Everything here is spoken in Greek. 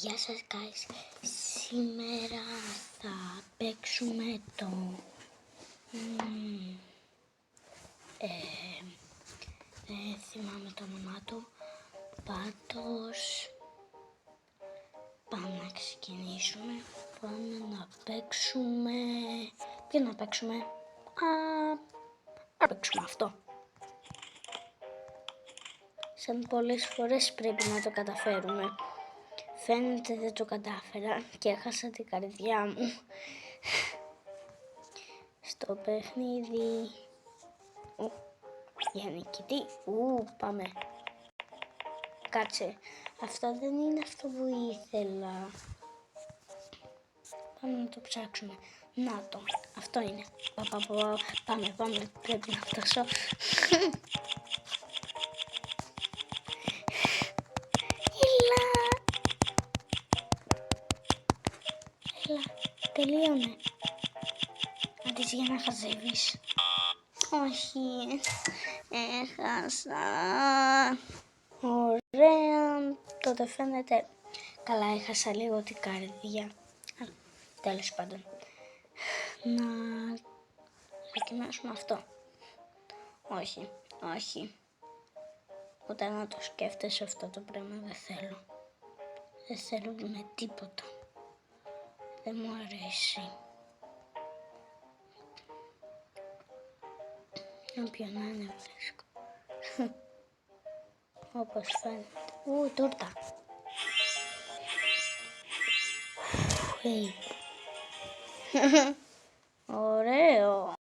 Γεια σας guys, σήμερα θα παίξουμε το δεν θυμάμαι το όνομά του, πάντως πάμε να ξεκινήσουμε, πάμε να παίξουμε, ποιο να παίξουμε, να παίξουμε αυτό. Σαν πολλές φορές πρέπει να το καταφέρουμε. Φαίνεται δεν το κατάφερα και έχασα την καρδιά μου στο παιχνίδι. Για νικητή. Πάμε. Κάτσε. Αυτό δεν είναι αυτό που ήθελα. Πάμε να το ψάξουμε. Να το. Αυτό είναι. Πάμε. Πρέπει να φτάσω. Έλα. Τελείωνε. Αντί για να χαζεύεις. Όχι. Έχασα. Ωραία. Τότε φαίνεται. Καλά, έχασα λίγο την καρδιά. Τέλος πάντων. Να δοκιμάσουμε αυτό. Όχι. Ούτε να το σκέφτεσαι αυτό το πράγμα δεν θέλω. Δεν θέλω με τίποτα. Δεν μου αρέσει. Όποιο να είναι φρέσκο. Όπως φαίνεται. Τούρτα. Ωραίο.